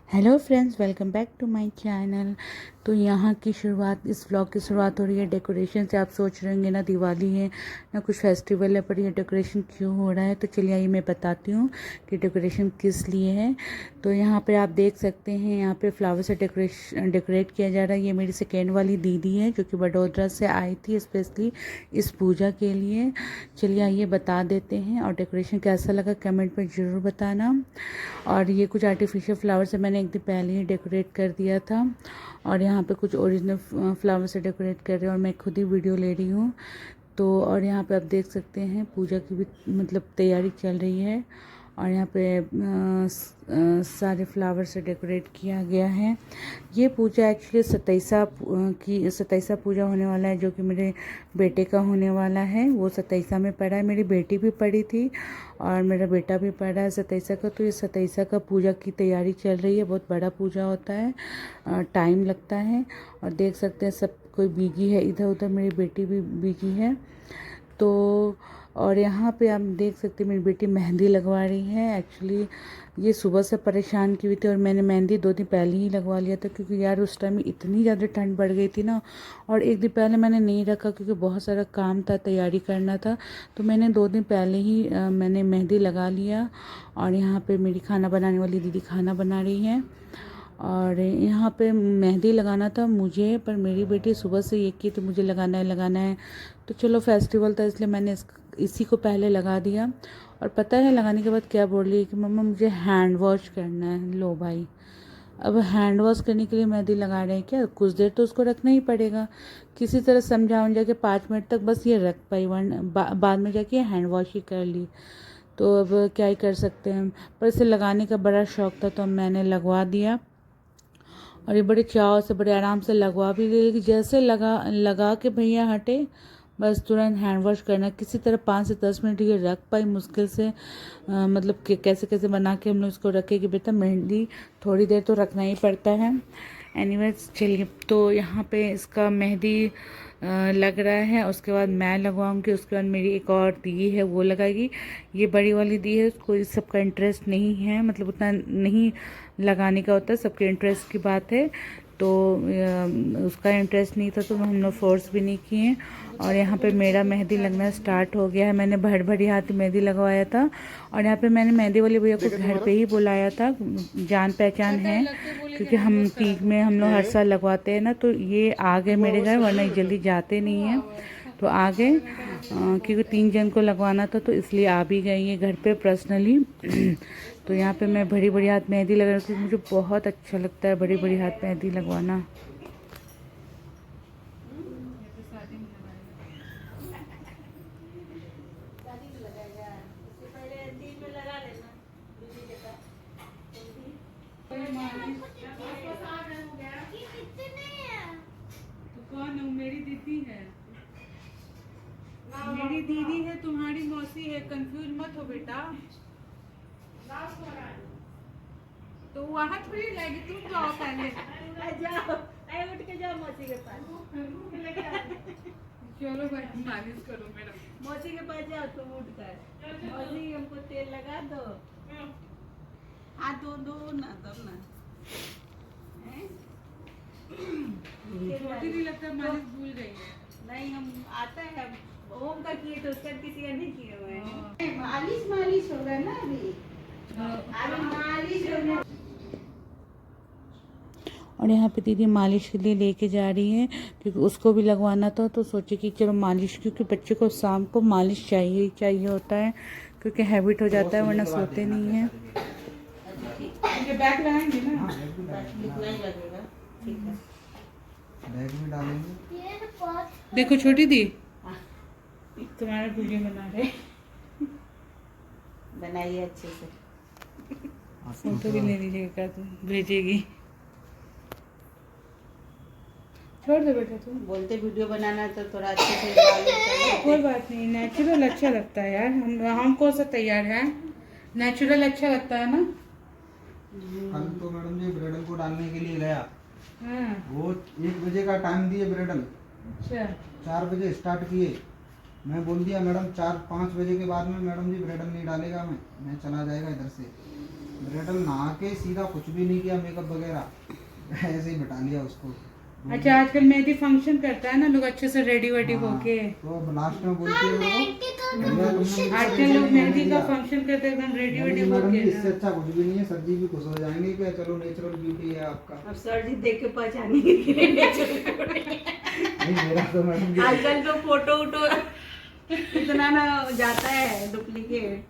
Hello friends, welcome back to my channel. तो यहाँ की शुरुआत, इस व्लॉग की शुरुआत हो रही है डेकोरेशन से। आप सोच रहे होंगे ना दिवाली है ना कुछ फेस्टिवल है, पर ये डेकोरेशन क्यों हो रहा है। तो चलिए आइए मैं बताती हूँ कि डेकोरेशन किस लिए है। तो यहाँ पे आप देख सकते हैं, यहाँ पे फ्लावर से डेकोरेट किया जा रहा है। ये मेरी सेकेंड वाली दीदी है जो कि वडोदरा से आई थी स्पेशली इस पूजा के लिए। चलिए आइए बता देते हैं, और डेकोरेशन कैसा लगा कमेंट में ज़रूर बताना। और ये कुछ आर्टिफिशियल फ्लावर से मैंने एक दिन पहले ही डेकोरेट कर दिया था, और यहाँ पे कुछ ओरिजिनल फ्लावर से डेकोरेट कर रहे हैं, और मैं खुद ही वीडियो ले रही हूँ। तो और यहाँ पे आप देख सकते हैं पूजा की भी मतलब तैयारी चल रही है, और यहाँ पे सारे फ्लावर से डेकोरेट किया गया है। ये पूजा एक्चुअली सताईसा पूजा होने वाला है, जो कि मेरे बेटे का होने वाला है। वो सताईसा में पड़ा है, मेरी बेटी भी पड़ी थी और मेरा बेटा भी पड़ा है सताईसा का। तो ये सताईसा का पूजा की तैयारी चल रही है। बहुत बड़ा पूजा होता है, टाइम लगता है। और देख सकते हैं सब कोई बिजी है, इधर उधर मेरी बेटी भी बिजी है। तो और यहाँ पे आप देख सकते हैं मेरी बेटी मेहंदी लगवा रही है। एक्चुअली ये सुबह से परेशान की हुई थी, और मैंने मेहंदी 2 दिन पहले ही लगवा लिया था, क्योंकि यार उस टाइम इतनी ज़्यादा ठंड बढ़ गई थी ना। और एक दिन पहले मैंने नहीं रखा क्योंकि बहुत सारा काम था, तैयारी करना था। तो मैंने 2 दिन पहले ही मैंने मेहंदी लगा लिया। और यहाँ पे मेरी खाना बनाने वाली दीदी खाना बना रही है। और यहाँ पे मेहंदी लगाना था मुझे, पर मेरी बेटी सुबह से ये की तो मुझे लगाना है। तो चलो फेस्टिवल था इसलिए मैंने इसी को पहले लगा दिया। और पता है लगाने के बाद क्या बोल रही है कि मम्मा मुझे हैंड वॉश करना है। लो भाई, अब हैंड वॉश करने के लिए मेहंदी लगा रहे हैं क्या? कुछ देर तो उसको रखना ही पड़ेगा। किसी तरह समझा जाके 5 मिनट तक बस ये रख पाई, वरना बाद में जाके हैंड वॉश ही कर ली। तो अब क्या ही कर सकते हैं। पर इसे लगाने का बड़ा शौक था तो मैंने लगवा दिया, और ये बड़े चाव से बड़े आराम से लगवा भी दे। लेकिन जैसे लगा के भैया हटे, बस तुरंत हैंड वॉश करना। किसी तरह 5 से 10 मिनट ये रख पाई मुश्किल से। मतलब कि कैसे कैसे बना के हम लोग इसको रखे कि बेटा मेहंदी थोड़ी देर तो रखना ही पड़ता है। एनीवेज चलिए, तो यहाँ पे इसका मेहंदी लग रहा है। उसके बाद मैं लगवाऊंगी, उसके बाद मेरी एक और दी है वो लगाएगी। ये बड़ी वाली दी है, उसको इस सबका इंटरेस्ट नहीं है, मतलब उतना नहीं लगाने का होता है, सबके इंटरेस्ट की बात है। तो उसका इंटरेस्ट नहीं था तो हम लोग फोर्स भी नहीं किए। और यहाँ पे मेरा मेहंदी लगना स्टार्ट हो गया है। मैंने भरी हाथ मेहंदी लगवाया था, और यहाँ पे मैंने मेहंदी वाले भैया को घर पे ही बुलाया था, जान पहचान है, क्योंकि हम तीज में हम लोग हर साल लगवाते हैं ना। तो ये आ गए मेरे घर, वरना जल्दी जाते नहीं हैं। तो आ गए क्योंकि 3 जन को लगवाना था, तो इसलिए आ भी गई है घर पे पर्सनली। तो यहाँ पे मैं बड़ी हाथ मेहंदी लगा रही थी। मुझे बहुत अच्छा लगता है बड़ी हाथ मेहंदी लगवाना। कौन हूँ? मेरी दीदी है, मेरी दीदी है, तुम्हारी मौसी है। कंफ्यूज मत हो बेटा। तो वहाँ थोड़ी रहेगी, तुम जाओ पहले। जाओ, उठ के जाओ मौसी के पास। चलो भाई मालिश करो मेरा। मौसी के पास जाओ तुम उठ कर। मौसी हमको तेल लगा दो। हाथ दो ना, तब ना। छोटी नहीं लगता, मालिश भूल गई है। नहीं, हम आता है। ओम का किए तो उसका किसी का नहीं किए हुए हैं। मालिश होगा ना अभी। अभी मालिश होगा। और यहाँ पे दीदी मालिश के लिए लेके जा रही है, क्योंकि उसको भी लगवाना था। तो सोचे कि चलो मालिश, क्योंकि बच्चे को शाम को मालिश चाहिए ही चाहिए होता है, क्योंकि हैबिट हो जाता है, वरना सोते नहीं है। बैग लगाएंगे ना? नहीं लगेगा, ठीक है। बैग में डालेंगे। देखो छोटी दी, तुम्हारा वीडियो बना रहे। बनाइए अच्छे से। फोटो भी ले लीजिएगा, तुम भेजेगी। छोड़ दो बेटा, तुम बोलते वीडियो बनाना तो थोड़ा अच्छे से डालो। कोई बात नहीं, नेचुरल अच्छा लगता है यार। हम कौन सा तैयार है, नेचुरल अच्छा लगता है ना। कल तो मैडम जी ब्राइडल को डालने के लिए गया। हाँ, वो 1 बजे का टाइम दिए ब्राइडल, अच्छा 4 बजे स्टार्ट किए। मैं बोल दिया मैडम 4-5 बजे के बाद में मैडम जी ब्राइडल नहीं डालेगा, मैं चला जाएगा इधर से। ब्राइडल नहा के सीधा कुछ भी नहीं किया, मेकअप वगैरह ऐसे ही बिठा लिया उसको। अच्छा, आजकल मेहंदी फंक्शन करता है ना लोग अच्छे से रेडी वेडी हाँ, होके। तो लास्ट में बोलती है मेरे को, भैया तुमने आजकल लोग मेहंदी का फंक्शन करते हैं एकदम रेडी वेडी मैडम होके जी, इससे ना। अच्छा कुछ भी नहीं है, सर जी भी खुश हो जाएंगे कि चलो नेचुरल ब्यूटी है आपका। अब सर जी देख के पहचानेंगे कि नहीं natural beauty है। नहीं मेरा तो मैडम जी आजकल तो फोटो वोटो इतना ना जाता है डुप्लीकेट।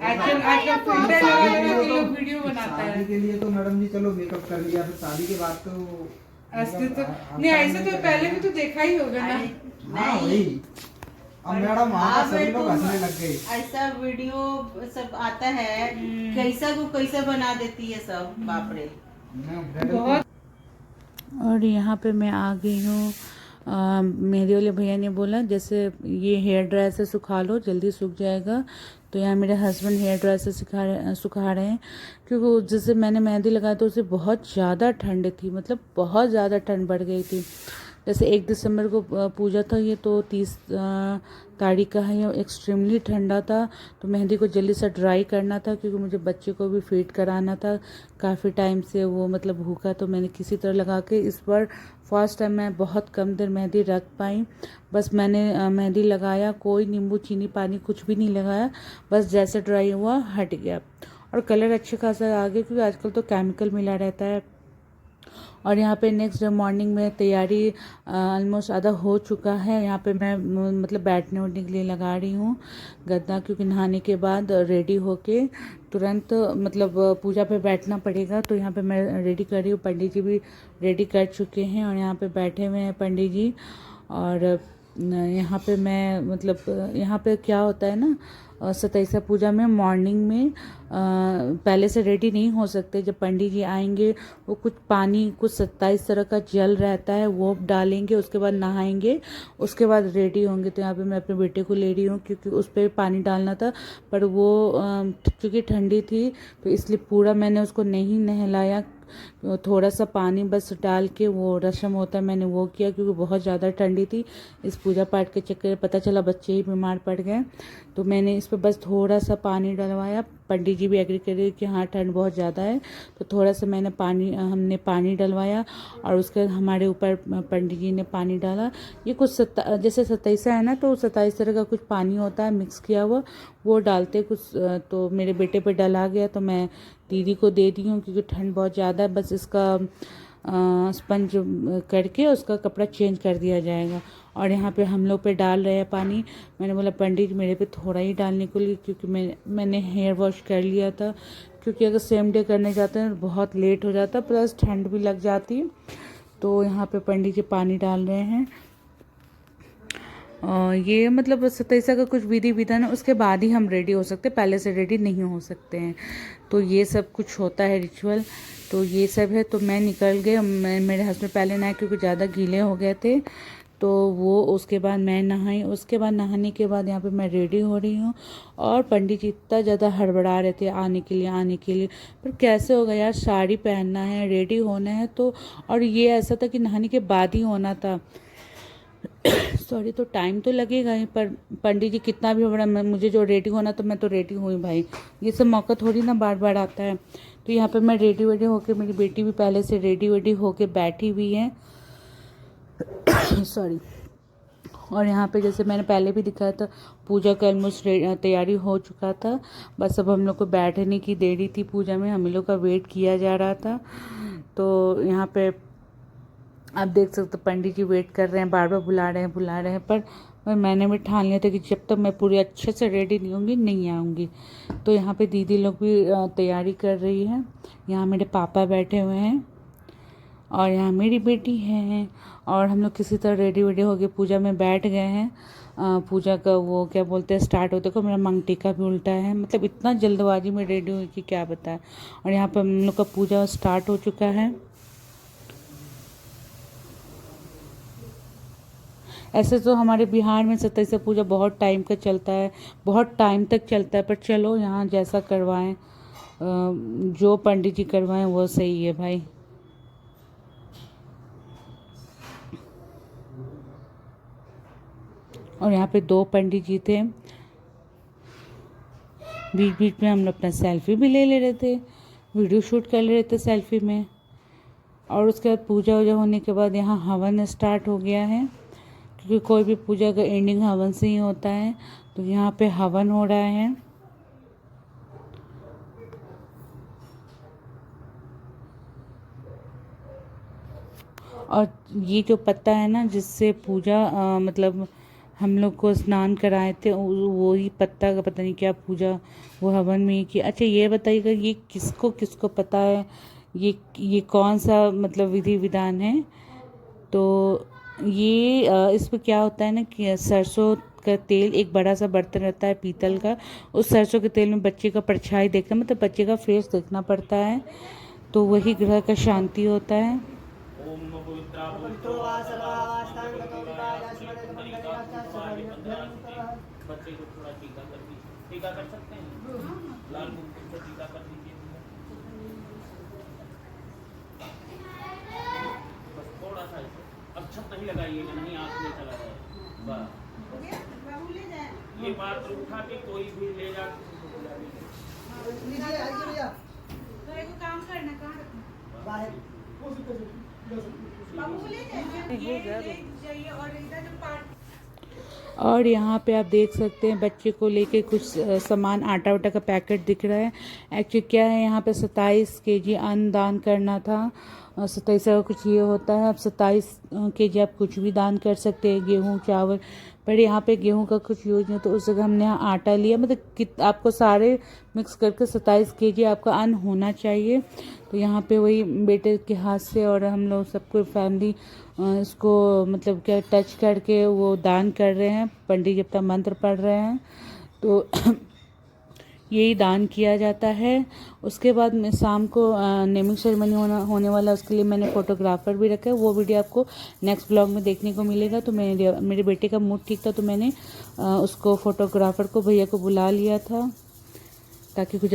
आजकल आजकल फिल्टर लगा लगा के लोग वीडियो बनाता है। शादी के लिए तो मैडम जी चलो मेकअप कर लिया, फिर शादी के बाद तो असली तो नहीं, ऐसे तो पहले भी तो देखा ही होगा ना। हाँ वही। अब मैडम वहाँ अब सभी लोग तो हंसने लग गए। ऐसा वीडियो सब आता है, कैसा को कैसा बना देती है सब, बाप रे। बहुत। और यहाँ पे मैं आ गई हूँ। मेरे वाले भैया ने बोला जैसे ये हेयर ड्रायर से सुखा लो, जल्दी सूख जाएगा। तो यहाँ मेरे हस्बैंड हेयर ड्रायर से सुखा रहे हैं, क्योंकि जैसे मैंने मेहंदी लगाया तो उसे बहुत ज़्यादा ठंड थी, मतलब बहुत ज़्यादा ठंड बढ़ गई थी। जैसे 1 दिसंबर को पूजा था ये, तो 30 तारीख का है, ये एक्सट्रीमली ठंडा था। तो मेहंदी को जल्दी से ड्राई करना था, क्योंकि मुझे बच्चे को भी फीड कराना था, काफ़ी टाइम से वो मतलब भूखा। तो मैंने किसी तरह लगा के, इस बार फर्स्ट टाइम मैं बहुत कम देर मेहंदी रख पाई। बस मैंने मेहंदी लगाया, कोई नींबू चीनी पानी कुछ भी नहीं लगाया, बस जैसे ड्राई हुआ हट गया। और कलर अच्छे खासा आ गया, क्योंकि आजकल तो केमिकल मिला रहता है। और यहाँ पे नेक्स्ट डे मॉर्निंग में तैयारी ऑलमोस्ट आधा हो चुका है। यहाँ पे मैं मतलब बैठने उठने के लिए लगा रही हूँ गद्दा, क्योंकि नहाने के बाद रेडी होके तुरंत मतलब पूजा पे बैठना पड़ेगा। तो यहाँ पे मैं रेडी कर रही हूँ, पंडित जी भी रेडी कर चुके हैं और यहाँ पे बैठे हुए हैं पंडित जी। और यहाँ पे मैं मतलब यहाँ पे क्या होता है ना, सतैसा पूजा में मॉर्निंग में पहले से रेडी नहीं हो सकते। जब पंडित जी आएंगे, वो कुछ पानी, कुछ 27 तरह का जल रहता है, वो डालेंगे, उसके बाद नहाएंगे, उसके बाद रेडी होंगे। तो यहाँ पे मैं अपने बेटे को ले रही हूँ, क्योंकि उस पर पानी डालना था, पर वो क्योंकि ठंडी थी तो इसलिए पूरा मैंने उसको नहीं नहलाया। थोड़ा सा पानी बस डाल के, वो रस्म होता है मैंने वो किया, क्योंकि बहुत ज़्यादा ठंडी थी। इस पूजा पाठ के चक्कर में पता चला बच्चे ही बीमार पड़ गए, तो मैंने इस पर बस थोड़ा सा पानी डलवाया। पंडित जी भी एग्री कर रहे कि हाँ ठंड बहुत ज़्यादा है, तो थोड़ा सा हमने पानी डलवाया। और उसके बाद हमारे ऊपर पंडित जी ने पानी डाला। ये कुछ जैसे 27 है ना, तो 27 तरह का कुछ पानी होता है मिक्स किया हुआ, वो डालते कुछ। तो मेरे बेटे पे डला गया, तो मैं दीदी को दे दी हूँ, क्योंकि ठंड बहुत ज़्यादा है। बस इसका स्पंज करके उसका कपड़ा चेंज कर दिया जाएगा। और यहाँ पे हम लोग पे डाल रहे हैं पानी। मैंने बोला पंडित मेरे पे थोड़ा ही डालने को लिए, क्योंकि मैंने हेयर वॉश कर लिया था, क्योंकि अगर सेम डे करने जाते हैं तो बहुत लेट हो जाता, प्लस ठंड भी लग जाती। तो यहाँ पे पंडित जी पानी डाल रहे हैं। ये मतलब 27 का कुछ विधि विधान है, उसके बाद ही हम रेडी हो सकते हैं, पहले से रेडी नहीं हो सकते हैं। तो ये सब कुछ होता है रिचुअल, तो ये सब है। तो मैं निकल गए, मेरे हस्बैंड पहले नहाए, क्योंकि ज़्यादा गीले हो गए थे। तो वो उसके बाद मैं नहाई, उसके बाद नहाने के बाद यहाँ पे मैं रेडी हो रही हूँ। और पंडित जी इतना ज़्यादा हड़बड़ा रहे थे आने के लिए, पर कैसे होगा यार, साड़ी पहनना है, रेडी होना है। तो और ये ऐसा था कि नहाने के बाद ही होना था सॉरी, तो टाइम तो लगेगा ही, पर पंडित जी कितना भी बड़ा, मुझे जो रेडी होना, तो मैं तो रेडी हुई भाई। ये सब मौका थोड़ी ना बार बार आता है। तो यहाँ पे मैं रेडी वेडी होके, मेरी बेटी भी पहले से रेडी वेडी होके बैठी हुई है सॉरी। और यहाँ पे जैसे मैंने पहले भी दिखाया था, पूजा का ऑलमोस्ट तैयारी हो चुका था। बस अब हम लोग को बैठने की देरी थी पूजा में, हम लोग का वेट किया जा रहा था। तो यहाँ पे आप देख सकते हो पंडित जी वेट कर रहे हैं, बार बार बुला रहे हैं। पर मैंने भी ठान लिया था कि जब तक मैं पूरी अच्छे से रेडी नहीं होंगी नहीं आऊँगी। तो यहाँ पे दीदी लोग भी तैयारी कर रही है। यहाँ मेरे पापा बैठे हुए हैं और यहाँ मेरी बेटी है, और हम लोग किसी तरह रेडी वेडी होके पूजा में बैठ गए हैं। पूजा का वो क्या बोलते हैं स्टार्ट होते को, मेरा मांग टीका भी उल्टा है, मतलब इतना जल्दबाजी में रेडी हुई कि क्या बताएं। और यहाँ पर हम लोग का पूजा स्टार्ट हो चुका है। ऐसे तो हमारे बिहार में 27 पूजा बहुत टाइम का चलता है, बहुत टाइम तक चलता है, पर चलो यहाँ जैसा करवाएं, जो पंडित जी करवाएं वो सही है भाई। और यहाँ पे 2 पंडित जी थे, बीच बीच में हम लोग अपना सेल्फी भी ले रहे थे, वीडियो शूट कर ले रहे थे सेल्फी में। और उसके बाद पूजा वूजा होने के बाद यहाँ हवन स्टार्ट हो गया है, क्योंकि कोई भी पूजा का एंडिंग हवन से ही होता है। तो यहाँ पे हवन हो रहा है। और ये जो पत्ता है ना, जिससे पूजा मतलब हम लोग को स्नान कराए थे, वो ही पत्ता का पता नहीं क्या पूजा वो हवन में ही किया। अच्छा ये बताइएगा, ये किसको किसको पता है ये कौन सा मतलब विधि विधान है? तो ये इसमें क्या होता है ना कि सरसों का तेल, एक बड़ा सा बर्तन रहता है पीतल का, उस सरसों के तेल में बच्चे का परछाई देखना, मतलब बच्चे का फेस देखना पड़ता है, तो वही ग्रह का शांति होता है। बच्चे को थोड़ा टीका कर सकते हैं, लाल कुमकुम से टीका कर दीजिए। बस थोड़ा सा ऐसे, अब छत नहीं लगाइएगा, नहीं आँख में चला जाए। बस बाबू ले जाए। ये बात उठा के कोई भी ले जा, तो एक काम करना, कहाँ रखना बाबू को ले जाए, ये ले जाइए। और इधर जो पार्ट और यहाँ पे आप देख सकते हैं बच्चे को लेके कुछ सामान, आटा वाटा का पैकेट दिख रहा है। एक्चुअली क्या है, यहाँ पे 27 केजी अन्न दान करना था, 27 का कुछ ये होता है। अब 27 केजी आप कुछ भी दान कर सकते हैं, गेहूँ चावल, पर यहाँ पे गेहूँ का कुछ यूज नहीं, तो उस जगह हमने यहाँ आटा लिया। मतलब आपको सारे मिक्स करके 27 केजी आपका अन्न होना चाहिए। तो यहाँ पे वही बेटे के हाथ से और हम लोग सबको फैमिली इसको मतलब क्या टच करके वो दान कर रहे हैं। पंडित जब तक मंत्र पढ़ रहे हैं तो यही दान किया जाता है। उसके बाद में शाम को नेमिंग सेरेमनी होने वाला, उसके लिए मैंने फ़ोटोग्राफ़र भी रखा है। वो वीडियो आपको नेक्स्ट ब्लॉग में देखने को मिलेगा। तो मेरे बेटे का मूड ठीक था, तो मैंने उसको फ़ोटोग्राफ़र को, भैया को बुला लिया था, ताकि कुछ